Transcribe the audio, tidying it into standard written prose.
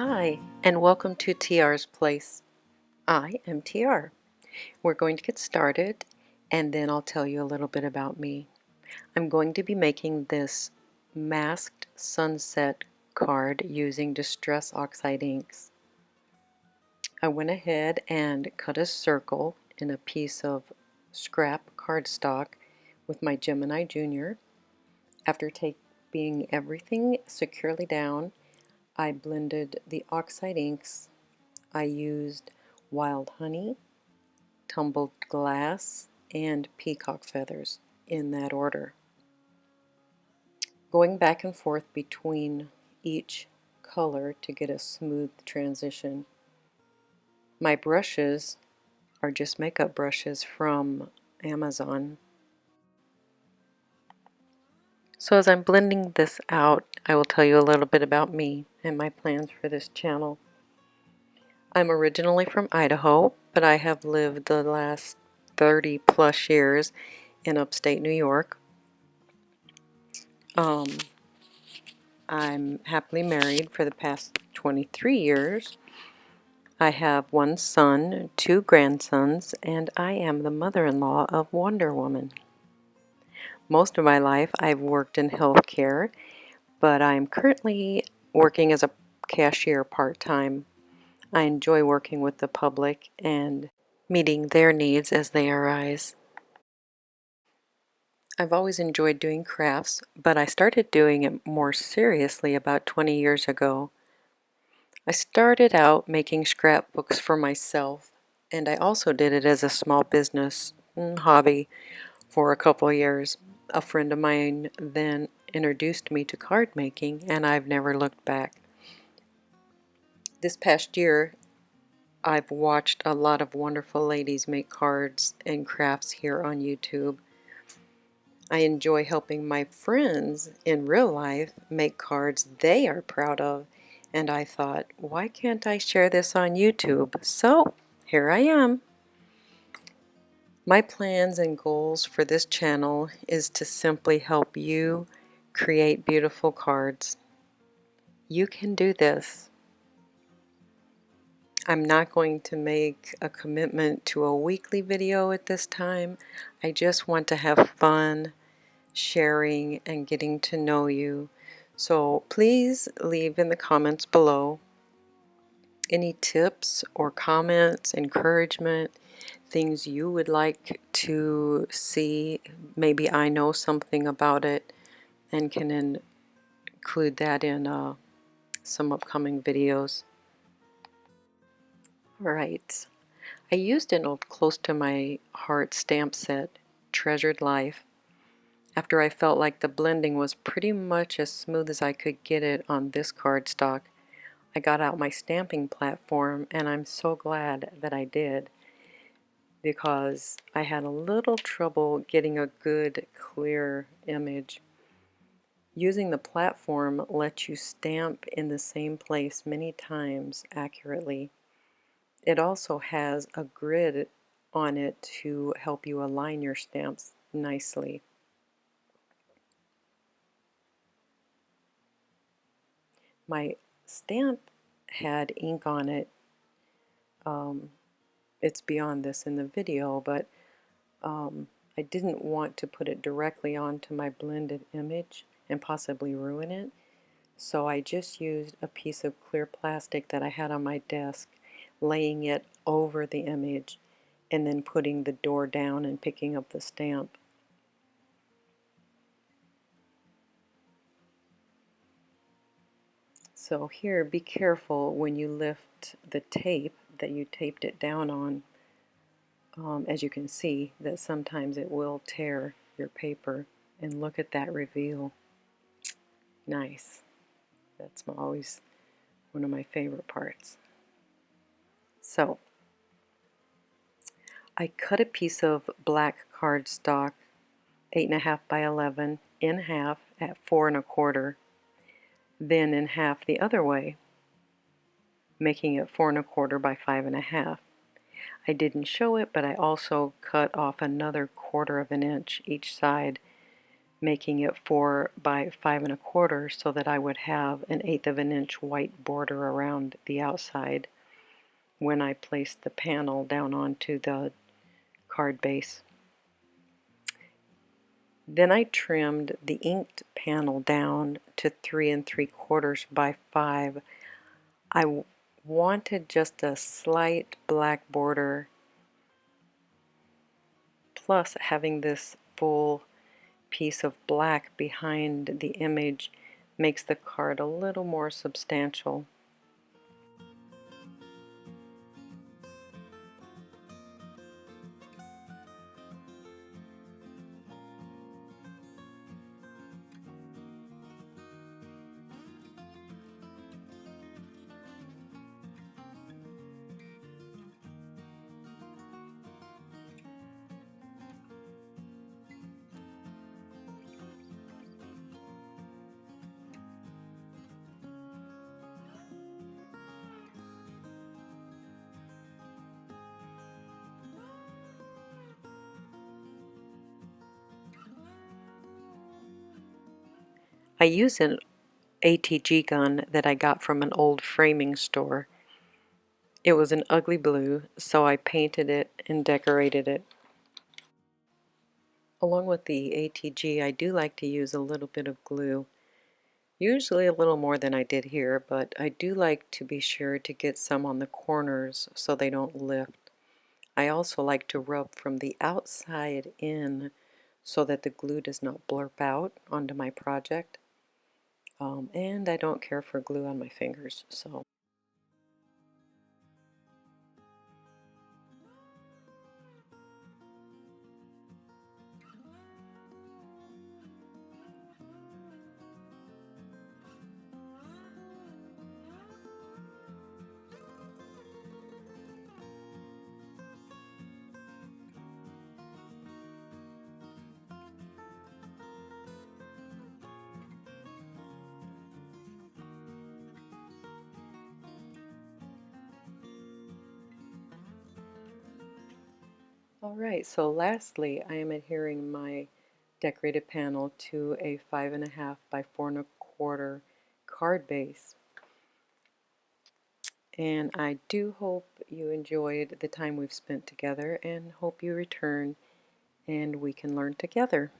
Hi, and welcome to TRs Place. I am TR. We're going to get started, and then I'll tell you a little bit about me. I'm going to be making this masked sunset card using Distress Oxide inks. I went ahead and cut a circle in a piece of scrap cardstock with my Gemini Junior. After taping everything securely down, I blended the oxide inks. I used wild honey, tumbled glass, and peacock feathers in that order, going back and forth between each color to get a smooth transition. My brushes are just makeup brushes from Amazon. So as I'm blending this out, I will tell you a little bit about me and my plans for this channel. I'm originally from Idaho, but I have lived the last 30 plus years in upstate New York. I'm happily married for the past 23 years. I have one son, two grandsons, and I am the mother-in-law of Wonder Woman. Most of my life I've worked in healthcare, but I'm currently working as a cashier part-time. I enjoy working with the public and meeting their needs as they arise. I've always enjoyed doing crafts, but I started doing it more seriously about 20 years ago. I started out making scrapbooks for myself, and I also did it as a small business hobby for a couple of years. A friend of mine then introduced me to card making, and I've never looked back. This past year, I've watched a lot of wonderful ladies make cards and crafts here on YouTube. I enjoy helping my friends in real life make cards they are proud of, and I thought, why can't I share this on YouTube? So here I am. My plans and goals for this channel is to simply help you create beautiful cards. You can do this. I'm not going to make a commitment to a weekly video at this time. I just want to have fun sharing and getting to know you. So please leave in the comments below any tips or comments, encouragement, things you would like to see. Maybe I know something about it and can include that in some upcoming videos. Alright, I used an old close to my heart stamp set, Treasured Life, after I felt like the blending was pretty much as smooth as I could get it on this cardstock. I got out my stamping platform, and I'm so glad that I did, because I had a little trouble getting a good, clear image. Using the platform lets you stamp in the same place many times accurately. It also has a grid on it to help you align your stamps nicely. My stamp had ink on it. It's beyond this in the video, but I didn't want to put it directly onto my blended image and possibly ruin it. So I just used a piece of clear plastic that I had on my desk, laying it over the image, and then putting the door down and picking up the stamp. So here, be careful when you lift the tape that you taped it down on. As you can see, that sometimes it will tear your paper. And look at that reveal. Nice. That's always one of my favorite parts. So, I cut a piece of black cardstock, 8.5 by 11, in half at 4 1/4, then in half the other way, making it 4 1/4 by 5 1/2. I didn't show it, but I also cut off another 1/4 of an inch each side making it 4 by 5 1/4 so that I would have an 1/8 of an inch white border around the outside when I placed the panel down onto the card base. Then I trimmed the inked panel down to 3 3/4 by 5. I wanted just a slight black border, plus having this full piece of black behind the image makes the card a little more substantial. I use an ATG gun that I got from an old framing store. It was an ugly blue, so I painted it and decorated it. Along with the ATG, I do like to use a little bit of glue. Usually a little more than I did here, but I do like to be sure to get some on the corners so they don't lift. I also like to rub from the outside in so that the glue does not blurp out onto my project. And I don't care for glue on my fingers, so. Alright, so lastly, I am adhering my decorated panel to a 5 1/2 by 4 1/4 card base. And I do hope you enjoyed the time we've spent together and hope you return and we can learn together.